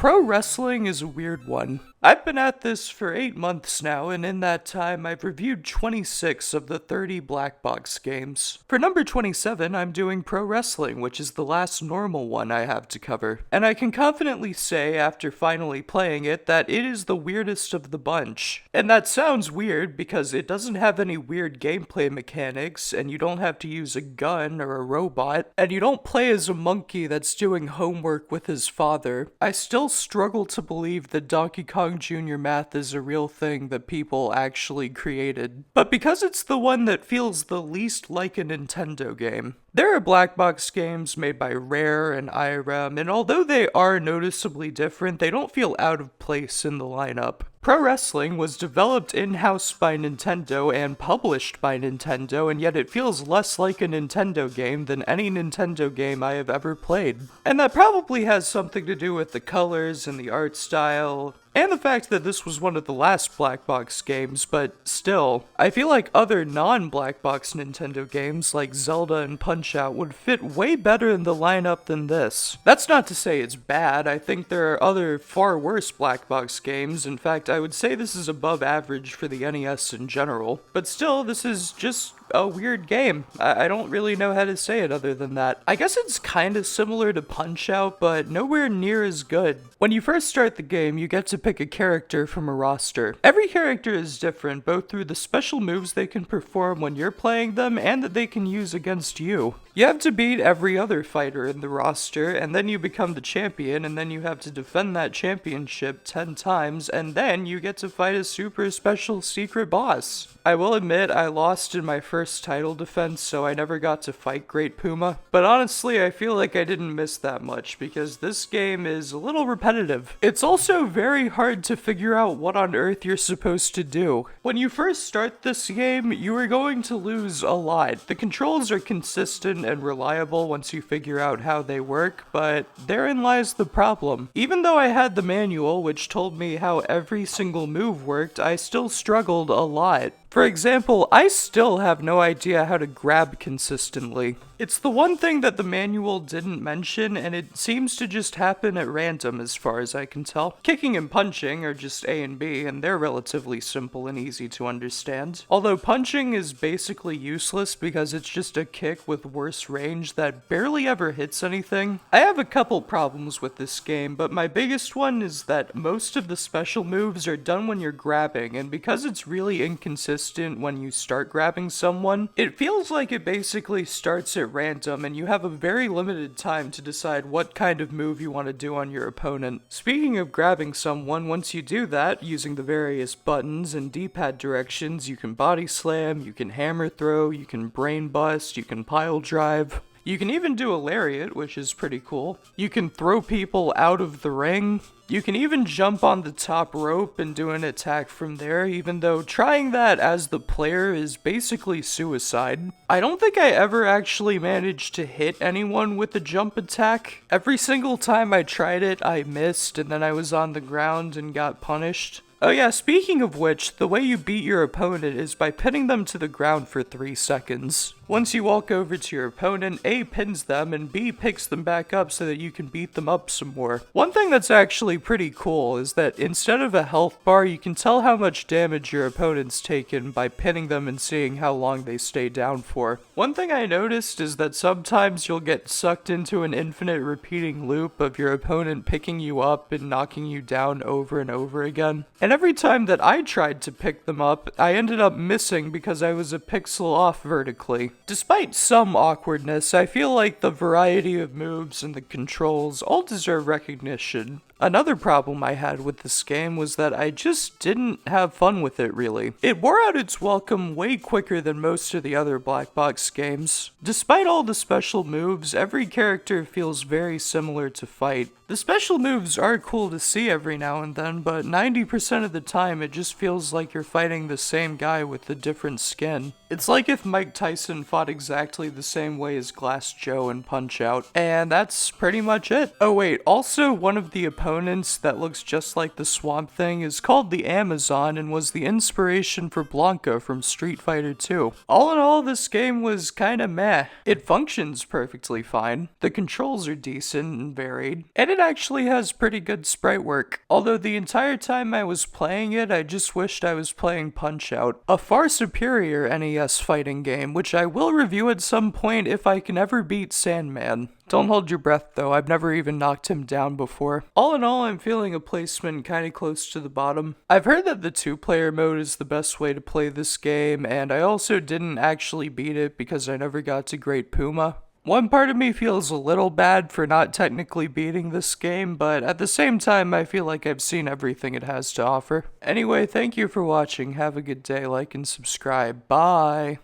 Pro wrestling is a weird one. I've been at this for 8 months now, and in that time I've reviewed 26 of the 30 black box games. For number 27, I'm doing pro wrestling, which is the last normal one I have to cover. And I can confidently say, after finally playing it, that it is the weirdest of the bunch. And that sounds weird because it doesn't have any weird gameplay mechanics, and you don't have to use a gun or a robot, and you don't play as a monkey that's doing homework with his father. I still struggle to believe that Donkey Kong Jr. math is a real thing that people actually created. But because it's the one that feels the least like a Nintendo game. There are black box games made by Rare and IREM, and although they are noticeably different, they don't feel out of place in the lineup. Pro Wrestling was developed in-house by Nintendo and published by Nintendo, and yet it feels less like a Nintendo game than any Nintendo game I have ever played. And that probably has something to do with the colors and the art style, and the fact that this was one of the last black box games, but still, I feel like other non-black box Nintendo games like Zelda and Punch-Out would fit way better in the lineup than this. That's not to say it's bad. I think there are other far worse black box games. In fact, I would say this is above average for the NES in general. But still, this is just a weird game. I don't really know how to say it other than that. I guess it's kind of similar to Punch-Out, but nowhere near as good. When you first start the game, you get to pick a character from a roster. Every character is different, both through the special moves they can perform when you're playing them and that they can use against you. You have to beat every other fighter in the roster, and then you become the champion, and then you have to defend that championship 10 times, and then you get to fight a super special secret boss. I will admit I lost in my first title defense, so I never got to fight Great Puma, but honestly I feel like I didn't miss that much because this game is a little repetitive. It's also very hard to figure out what on earth you're supposed to do. When you first start this game, you are going to lose a lot. The controls are consistent and reliable once you figure out how they work, but therein lies the problem. Even though I had the manual which told me how every single move worked, I still struggled a lot. For example, I still have no idea how to grab consistently. It's the one thing that the manual didn't mention, and it seems to just happen at random as far as I can tell. Kicking and punching are just A and B, and they're relatively simple and easy to understand. Although punching is basically useless because it's just a kick with worse range that barely ever hits anything. I have a couple problems with this game, but my biggest one is that most of the special moves are done when you're grabbing, and because it's really inconsistent when you start grabbing someone, it feels like it basically starts at random and you have a very limited time to decide what kind of move you want to do on your opponent. Speaking of grabbing someone, once you do that, using the various buttons and D-pad directions, you can body slam, you can hammer throw, you can brain bust, you can pile drive. You can even do a lariat, which is pretty cool. You can throw people out of the ring. You can even jump on the top rope and do an attack from there, even though trying that as the player is basically suicide. I don't think I ever actually managed to hit anyone with the jump attack. Every single time I tried it, I missed, and then I was on the ground and got punished. Oh yeah, speaking of which, the way you beat your opponent is by pinning them to the ground for 3 seconds. Once you walk over to your opponent, A pins them and B picks them back up so that you can beat them up some more. One thing that's actually pretty cool is that instead of a health bar, you can tell how much damage your opponent's taken by pinning them and seeing how long they stay down for. One thing I noticed is that sometimes you'll get sucked into an infinite repeating loop of your opponent picking you up and knocking you down over and over again. And every time that I tried to pick them up, I ended up missing because I was a pixel off vertically. Despite some awkwardness, I feel like the variety of moves and the controls all deserve recognition. Another problem I had with this game was that I just didn't have fun with it, really. It wore out its welcome way quicker than most of the other black box games. Despite all the special moves, every character feels very similar to fight. The special moves are cool to see every now and then, but 90% of the time it just feels like you're fighting the same guy with a different skin. It's like if Mike Tyson fought exactly the same way as Glass Joe in Punch-Out, and that's pretty much it. Oh wait, also one of the opponents opponent that looks just like the Swamp Thing is called the Amazon and was the inspiration for Blanca from Street Fighter 2. All in all, this game was kinda meh. It functions perfectly fine, the controls are decent and varied, and it actually has pretty good sprite work. Although the entire time I was playing it, I just wished I was playing Punch-Out!, a far superior NES fighting game, which I will review at some point if I can ever beat Sandman. Don't hold your breath though, I've never even knocked him down before. All in all, I'm feeling a placement kinda close to the bottom. I've heard that the 2-player mode is the best way to play this game, and I also didn't actually beat it because I never got to Great Puma. One part of me feels a little bad for not technically beating this game, but at the same time I feel like I've seen everything it has to offer. Anyway, thank you for watching, have a good day, like and subscribe, bye!